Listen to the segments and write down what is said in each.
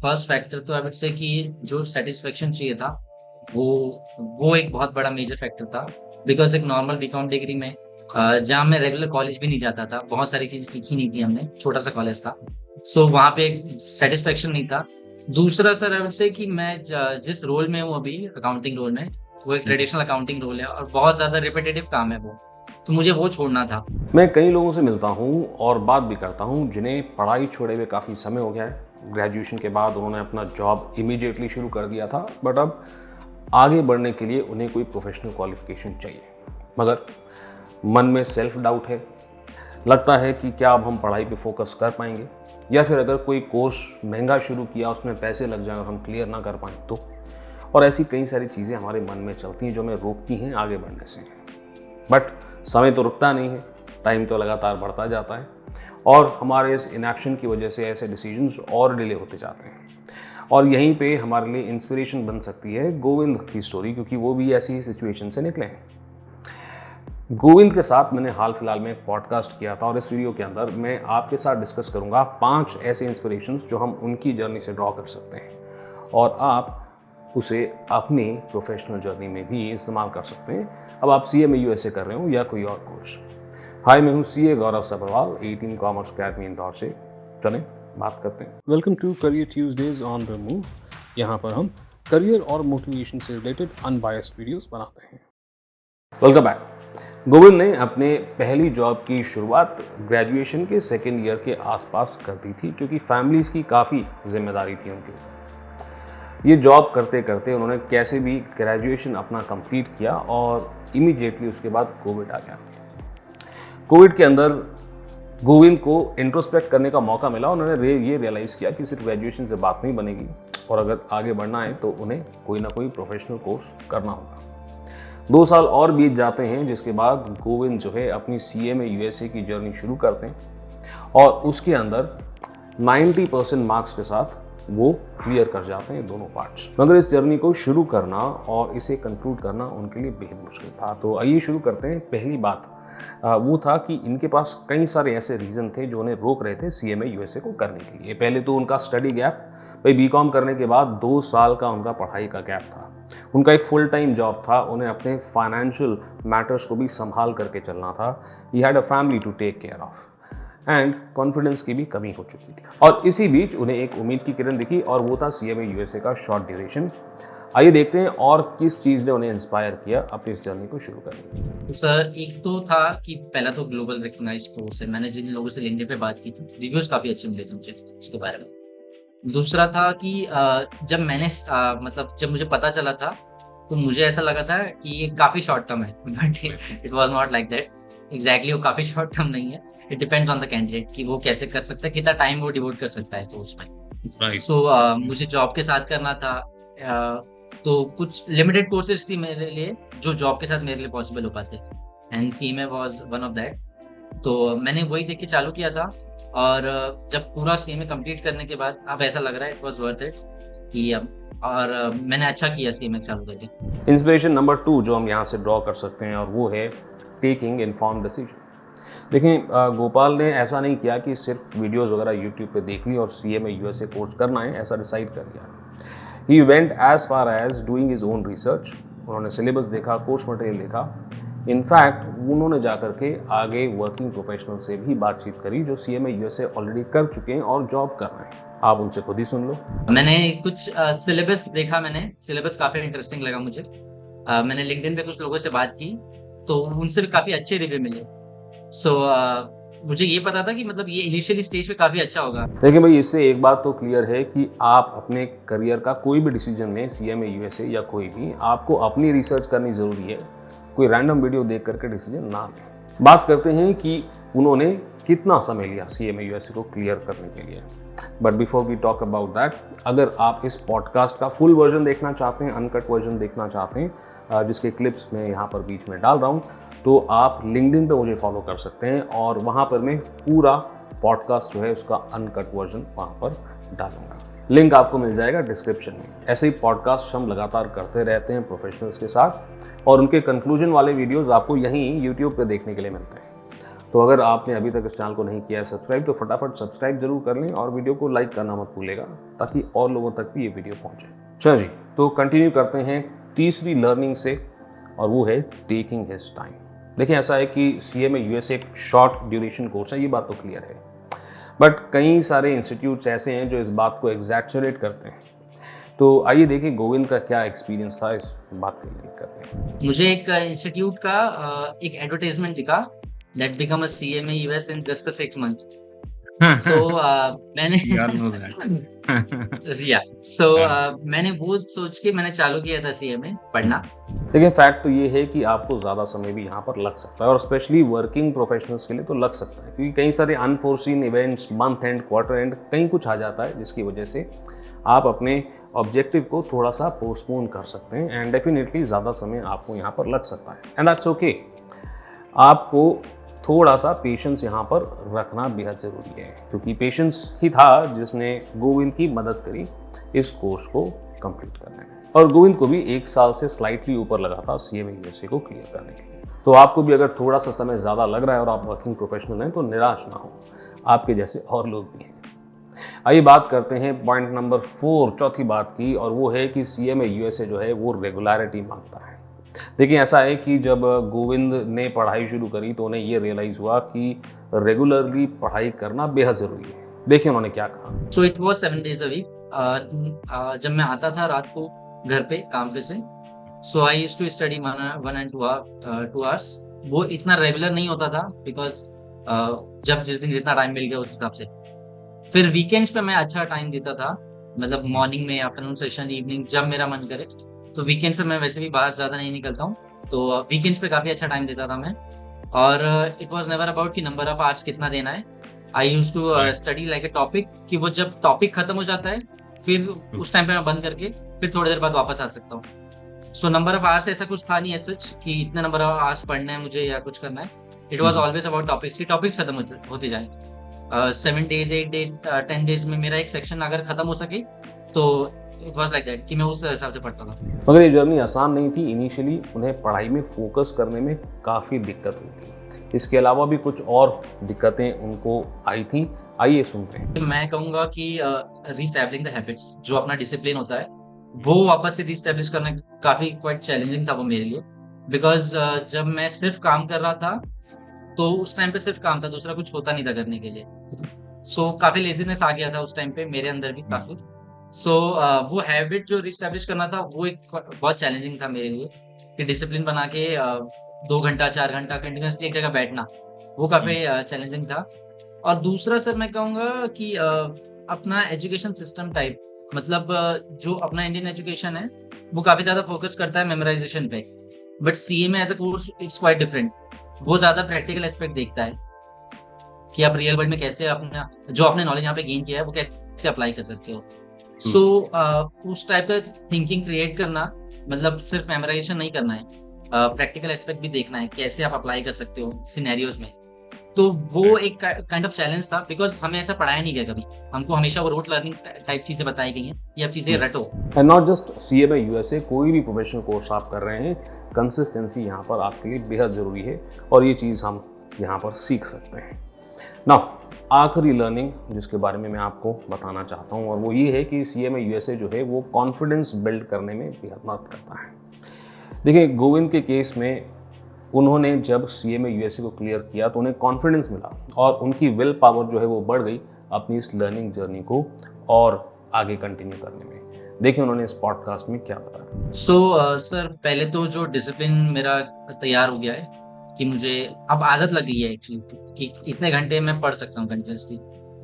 First factor तो I would say कि जो सैटिस्फैक्शन चाहिए था, वो वो एक बहुत बड़ा मेजर फैक्टर था। बिकॉज़ एक नॉर्मल बीकॉम डिग्री में जहाँ मैं रेगुलर कॉलेज भी नहीं जाता था, बहुत सारी चीज़ें सीखी नहीं थी हमने, छोटा-सा कॉलेज था। सो वहाँ पे एक सैटिस्फैक्शन नहीं था। दूसरा सर आई वुड से कि मैं जिस रोल में हूँ अभी अकाउंटिंग रोल में, वो एक ट्रेडिशनल अकाउंटिंग रोल है और बहुत ज़्यादा रिपिटिटिव काम है वो, तो मुझे वो छोड़ना था। मैं कई लोगों से मिलता हूँ और बात भी करता हूँ जिन्हें पढ़ाई छोड़े हुए काफ़ी समय हो गया है। ग्रेजुएशन के बाद उन्होंने अपना जॉब इमीडिएटली शुरू कर दिया था, बट अब आगे बढ़ने के लिए उन्हें कोई प्रोफेशनल क्वालिफिकेशन चाहिए। मगर मन में सेल्फ डाउट है, लगता है कि क्या अब हम पढ़ाई पे फोकस कर पाएंगे, या फिर अगर कोई कोर्स महंगा शुरू किया उसमें पैसे लग जाएं और हम क्लियर ना कर पाएँ तो। और ऐसी कई सारी चीज़ें हमारे मन में चलती हैं जो हमें रोकती हैं आगे बढ़ने से। बट समय तो रुकता नहीं है, टाइम तो लगातार बढ़ता जाता है और हमारे इस इनएक्शन की वजह से ऐसे डिसीजंस और डिले होते जाते हैं। और यहीं पे हमारे लिए इंस्पिरेशन बन सकती है गोविंद की स्टोरी, क्योंकि वो भी ऐसी ही सिचुएशन से निकले हैं। गोविंद के साथ मैंने हाल फिलहाल में एक पॉडकास्ट किया था और इस वीडियो के अंदर मैं आपके साथ डिस्कस करूंगा 5 ऐसे इंस्पिरेशंस जो हम उनकी जर्नी से ड्रॉ कर सकते हैं और आप उसे अपनी प्रोफेशनल जर्नी में भी इस्तेमाल कर सकते हैं। अब आप सीए में यूएसए कर रहे हो या कोई और कोर्स। हाय, मैं हूँ CA Gaurav Sabharwal, 18 commerce academy Indore से। चलें बात करते हैं। Welcome to career Tuesdays on the move. यहाँ पर हम करियर और मोटिवेशन से रिलेटेड अनबायस्ड वीडियोस बनाते हैं। Welcome back. गोविंद ने अपने पहली जॉब की शुरुआत ग्रेजुएशन के सेकेंड ईयर के आसपास कर दी थी, क्योंकि फैमिलीज की काफ़ी जिम्मेदारी थी उनकी। ये जॉब करते करते उन्होंने कैसे भी ग्रेजुएशन अपना कंप्लीट किया और इमीडिएटली उसके बाद कोविड आ गया। कोविड के अंदर गोविंद को इंट्रोस्पेक्ट करने का मौका मिला। उन्होंने ये रियलाइज़ किया कि सिर्फ ग्रेजुएशन से बात नहीं बनेगी और अगर आगे बढ़ना है तो उन्हें कोई ना कोई प्रोफेशनल कोर्स करना होगा। 2 साल और बीत जाते हैं, जिसके बाद गोविंद जो है अपनी सीए में यूएसए की जर्नी शुरू करते हैं और उसके अंदर 90% मार्क्स के साथ वो क्लियर कर जाते हैं दोनों पार्ट्स। मगर इस जर्नी को शुरू करना और इसे कंक्लूड करना उनके लिए बेहद मुश्किल था। तो आइए शुरू करते हैं। पहली बात वो था कि इनके पास कई सारे ऐसे रीज़न थे जो उन्हें रोक रहे थे सीएमए यूएसए को करने के लिए। पहले तो उनका स्टडी गैप। भाई बीकॉम करने के बाद 2 साल का उनका पढ़ाई का गैप था। उनका एक फुल टाइम जॉब था, उन्हें अपने फाइनेंशियल मैटर्स को भी संभाल करके चलना था। He had a family to take care of and confidence की भी कमी हो चुकी थी। और इसी बीच उन्हें एक उम्मीद की किरण दिखी और वो था सीएमए यूएसए का शॉर्ट ड्यूरेशन। आइए देखते हैं और किस चीज़ ने उन्हें इंस्पायर किया अपनी इस जर्नी को शुरू करने। तो सर एक तो था कि पहला तो ग्लोबल रिकॉग्नाइज्ड कोर्स है। मैंने जिन लोगों से लिंक्डइन पे बात की थी, रिव्यूज़ काफ़ी अच्छे मिले थे मुझे उसके बारे में। दूसरा था कि जब मैंने मतलब जब मुझे पता चला था, तो मुझे ऐसा लगा था कि ये काफ़ी शॉर्ट टर्म है, but it was not like that. Exactly वो काफ़ी शॉर्ट टर्म नहीं है। It depends on the candidate कि वो कैसे कर सकता है, कितना टाइम वो डिवोट कर सकता है कोर्स में। राइट। सो मुझे जॉब के साथ करना था। तो कुछ लिमिटेड कोर्सेज़ थी मेरे लिए, जो जॉब के साथ मेरे लिए पॉसिबल हो पाते and CMA was one of that. तो मैंने वही देख के चालू किया था और जब पूरा सीएमए कंप्लीट करने के बाद अब ऐसा लग रहा है इट वाज़ वर्थ इट कि अब और मैंने अच्छा किया सीएमए चालू करके। इंस्पिरेशन नंबर 2 जो हम यहाँ से ड्रॉ कर सकते हैं और वो है टेकिंग इन्फॉर्म्ड डिसीजन। देखिए, गोपाल ने ऐसा नहीं किया कि सिर्फ वीडियोस वगैरह यूट्यूब पे देख ली और सीएमए यूएसए कोर्स करना है ऐसा डिसाइड कर लिया। He went as far as doing his own research. उन्होंने सिलेबस देखा, कोर्स मटेरियल देखा। इनफैक्ट उन्होंने जाकर के आगे वर्किंग प्रोफेशनल से भी बातचीत करी जो सीएमए यूएसए ऑलरेडी कर चुके हैं और जॉब कर रहे हैं। आप उनसे खुद ही सुन लो। मैंने कुछ सिलेबस देखा, मैंने सिलेबस काफ़ी इंटरेस्टिंग लगा मुझे। मैंने लिंक्डइन पे कुछ लोगों से बात की, तो उनसे भी काफ़ी अच्छे रिव्यू मिले। सो मुझे ये पता था कि मतलब ये इनिशियली स्टेज पे काफ़ी अच्छा होगा। देखिए भाई, इससे एक बात तो क्लियर है कि आप अपने करियर का कोई भी डिसीजन लें, सीएमए यूएसए या कोई भी, आपको अपनी रिसर्च करनी ज़रूरी है। कोई रैंडम वीडियो देख करके डिसीजन ना लें। बात करते हैं कि उन्होंने कितना समय लिया सीएमए यूएसए को क्लियर करने के लिए। But before we talk about that, अगर आप इस पॉडकास्ट का फुल वर्जन देखना चाहते हैं, अनकट वर्जन देखना चाहते हैं, जिसके क्लिप्स मैं यहाँ पर बीच में डाल रहा हूँ, तो आप लिंक्डइन पे मुझे फॉलो कर सकते हैं और वहाँ पर मैं पूरा पॉडकास्ट जो है उसका अनकट वर्जन वहाँ पर डालूंगा। लिंक आपको मिल जाएगा डिस्क्रिप्शन में। ऐसे ही पॉडकास्ट हम लगातार करते रहते हैं प्रोफेशनल्स के साथ और उनके कंक्लूजन वाले वीडियोस आपको यहीं यूट्यूब पे देखने के लिए मिलते हैं। तो अगर आपने अभी तक इस चैनल को नहीं किया है सब्सक्राइब, तो फटाफट सब्सक्राइब जरूर कर लें और वीडियो को लाइक करना मत भूलेगा, ताकि और लोगों तक भी ये वीडियो पहुंचे। चलो जी, तो कंटिन्यू करते हैं तीसरी लर्निंग से, और वो है टेकिंग हिज टाइम। देखिए, ऐसा है कि CMA USA एक शॉर्ट ड्यूरेशन कोर्स है, ये बात तो क्लियर है, बट कई सारे इंस्टीट्यूट्स ऐसे हैं जो इस बात को एग्जैक्चुरेट करते हैं। तो आइए देखें गोविंद का क्या एक्सपीरियंस था इस बात के लिए करते हैं। मुझे एक इंस्टीट्यूट का एक एडवर्टाइजमेंट दिखा, that become a CMA US in just 6 months. So मैंने We all know that. या सो हाँ। मैंने वो सोच के मैंने चालू किया था CMA पढ़ना। देखिए, फैक्ट तो ये है कि आपको ज़्यादा समय भी यहाँ पर लग सकता है, और स्पेशली वर्किंग प्रोफेशनल्स के लिए तो लग सकता है, क्योंकि कई सारे unforeseen events, month and, quarter and, कहीं कुछ आ जाता है जिसकी वजह से आप अपने ऑब्जेक्टिव को थोड़ा सा पोस्टपोन कर सकते हैं, एंड डेफिनेटली ज़्यादा समय आपको यहाँ पर लग सकता है, एंड दैट्स ओके। आपको थोड़ा सा पेशेंस यहाँ पर रखना बेहद ज़रूरी है, क्योंकि पेशेंस ही था जिसने गोविंद की मदद करी इस कोर्स को कंप्लीट करने में। और गोविंद को भी 1 साल से स्लाइटली ऊपर लगा था CMA USA को क्लियर करने के लिए। तो आपको भी अगर थोड़ा सा समय ज़्यादा लग रहा है और आप वर्किंग प्रोफेशनल हैं, तो निराश ना हो, आपके जैसे और लोग भी हैं। आइए बात करते हैं पॉइंट नंबर 4, चौथी बात की, और वो है कि CMA USA जो है वो रेगुलरिटी मांगता है। देखिए, ऐसा है कि जब गोविंद ने पढ़ाई शुरू करी तो उन्हें ये रियलाइज़ हुआ कि रेगुलरली पढ़ाई करना बेहद ज़रूरी है। देखिए उन्होंने क्या कहा। So it was 7 days a week. जब मैं आता था रात को घर पे काम पे से, so I used to study 1 and 2 hours. वो इतना रेगुलर नहीं होता था, बिकॉज जब जिस दिन जितना टाइम मिल गया उस हिसाब से। फिर वीकेंड्स पे मैं अच्छा टाइम देता था, मतलब मॉर्निंग में, आफ्टरनून सेशन, इवनिंग, जब मेरा मन करे। तो वीकेंड्स पे मैं वैसे भी बाहर ज़्यादा नहीं निकलता हूँ, तो वीकेंड्स पे काफ़ी अच्छा टाइम देता था मैं। और इट वाज नेवर अबाउट कि नंबर ऑफ आवर्स कितना देना है। I used to study like a topic, कि वो जब टॉपिक खत्म हो जाता है फिर उस टाइम पे मैं बंद करके फिर थोड़ी देर बाद वापस आ सकता हूँ। सो नंबर ऑफ आवर्स ऐसा कुछ था नहीं सच कि इतने नंबर ऑफ आवर्स पढ़ना है मुझे या कुछ करना है। It was always about topics, कि टॉपिक्स खत्म होते जाए। 7 डेज, 8 डेज, 10 डेज में मेरा एक सेक्शन अगर खत्म हो सके, तो इट वाज लाइक दैट, कि मैं उस हिसाब से पढ़ता था। मगर ये जर्नी आसान नहीं थी। इनिशियली उन्हें पढ़ाई में फोकस करने में काफ़ी दिक्कत हुई थी। इसके अलावा भी कुछ और दिक्कतें उनको आई थी। आइए सुनते हैं। मैं कहूँगा कि रीस्टैब्लिशिंग द हैबिट्स, जो अपना डिसिप्लिन होता है, वो वापस से रीस्टैब्लिश करना काफ़ी क्वाइट चैलेंजिंग था वो मेरे लिए। बिकॉज़ जब मैं सिर्फ काम कर रहा था, तो उस टाइम पे सिर्फ काम था, दूसरा कुछ होता नहीं था करने के लिए। सो काफ़ी लेज़ीनेस आ गया था उस टाइम पे मेरे अंदर भी काफ़ी। सो वो हैबिट जो रीस्टैब्लिश करना था, वो एक बहुत चैलेंजिंग था मेरे लिए, कि डिसिप्लिन बना के 2 घंटा, 4 घंटा कंटिन्यूअसली एक जगह बैठना, वो काफ़ी चैलेंजिंग था। और दूसरा सर मैं कहूँगा कि अपना एजुकेशन सिस्टम टाइप, मतलब जो अपना इंडियन एजुकेशन है, वो काफ़ी ज़्यादा फोकस करता है मेमोराइज़ेशन पे। But CMA as a course it's quite different. वो ज़्यादा प्रैक्टिकल एस्पेक्ट देखता है, कि आप रियल वर्ल्ड में कैसे अपना जो आपने नॉलेज यहाँ पे गेन किया है, वो कैसे अप्लाई कर सकते हो। सो उस टाइप का थिंकिंग क्रिएट करना, मतलब सिर्फ मेमोराइजेशन नहीं करना है, प्रैक्टिकल एस्पेक्ट भी देखना है, कैसे आप अप्लाई कर सकते हो सिनेरियोज में। तो वो एक काइंड ऑफ चैलेंज था, बिकॉज हमें ऐसा पढ़ाया नहीं गया कभी। हमको हमेशा वो रोट लर्निंग टाइप चीजें बताई गई हैं, ये अब चीजें रटो। And not just CMA USA, कोई भी प्रोफेशनल कोर्स आप कर रहे हैं, कंसिस्टेंसी यहाँ पर आपके लिए बेहद ज़रूरी है, और ये चीज़ हम यहाँ पर सीख सकते हैं। नाउ आखिरी लर्निंग जिसके बारे में मैं आपको बताना चाहता हूँ, और वो ये है कि CMA USA जो है वो कॉन्फिडेंस बिल्ड करने में बेहद मदद करता है। देखिए, गोविंद के केस में उन्होंने जब CMA USA को क्लियर किया तो उन्हें कॉन्फिडेंस मिला, और उनकी विल पावर जो है वो बढ़ गई अपनी इस लर्निंग जर्नी को और आगे कंटिन्यू करने में। देखिए उन्होंने इस पॉडकास्ट में क्या बताया। सो सर, पहले तो जो डिसिप्लिन मेरा तैयार हो गया है, कि मुझे अब आदत लग गई है एक्चुअली, कि इतने घंटे मैं पढ़ सकता हूँ कंटिन्यूअसली।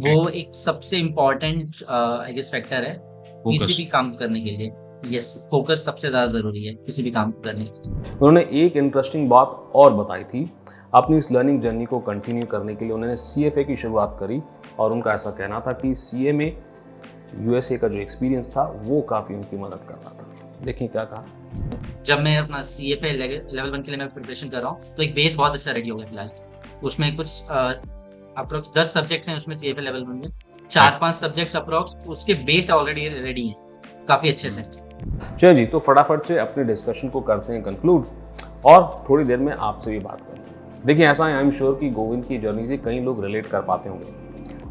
वो एक सबसे इम्पोर्टेंट आई गेस फैक्टर है किसी भी काम करने के लिए। यस, फोकस सबसे ज़्यादा ज़रूरी है किसी भी काम को करने के लिए। उन्होंने एक इंटरेस्टिंग बात और बताई थी। अपनी इस लर्निंग जर्नी को कंटिन्यू करने के लिए उन्होंने CFA की शुरुआत करी, और उनका ऐसा कहना था कि CMA USA का जो एक्सपीरियंस था वो काफ़ी उनकी मदद कर रहा था। देखिए क्या कहा। जब मैं अपना CFA लेवल 1 के लिए मैं प्रिपरेशन कर रहा हूँ, तो एक बेस बहुत अच्छा रेडी हो गया फिलहाल। उसमें कुछ अप्रोक्स 10 सब्जेक्ट्स हैं उसमें CFA लेवल 1 में, 4-5 सब्जेक्ट्स अप्रोक्स उसके बेस ऑलरेडी रेडी हैं काफ़ी अच्छे से। चलिए जी, तो फटाफट से अपने डिस्कशन को करते हैं कंक्लूड, और थोड़ी देर में आपसे भी बात करूँ। देखिए ऐसा है, आई एम श्योर कि गोविंद की जर्नी से कई लोग रिलेट कर पाते होंगे।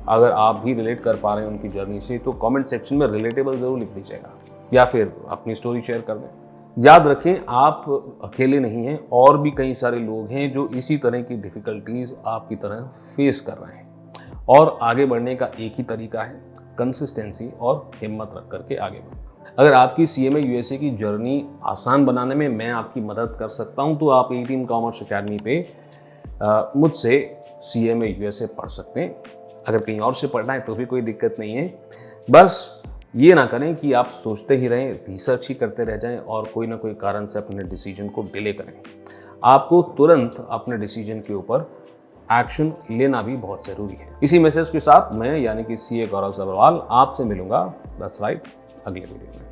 अगर आप भी रिलेट कर पा रहे हैं उनकी जर्नी से तो कमेंट सेक्शन में रिलेटेबल ज़रूर लिख दीजिएगा या फिर अपनी स्टोरी शेयर कर दें। याद रखें, आप अकेले नहीं हैं, और भी कई सारे लोग हैं जो इसी तरह की डिफ़िकल्टीज़ आपकी तरह फेस कर रहे हैं। और आगे बढ़ने का एक ही तरीका है, कंसिस्टेंसी और हिम्मत रख करके आगे बढ़ना। अगर आपकी CMA USA की जर्नी आसान बनाने में मैं आपकी मदद कर सकता हूं तो आप A-Team कॉमर्स अकेडमी पे मुझसे CMA USA पढ़ सकते हैं। अगर कहीं और से पढ़ना है तो भी कोई दिक्कत नहीं है। बस ये ना करें कि आप सोचते ही रहें, रिसर्च ही करते रह जाएं और कोई ना कोई कारण से अपने डिसीजन को डिले करें। आपको तुरंत अपने डिसीजन के ऊपर एक्शन लेना भी बहुत ज़रूरी है। इसी मैसेज के साथ मैं यानी कि CA गौरव सब्रवाल आपसे मिलूंगा, दैट्स राइट, अगले वीडियो में।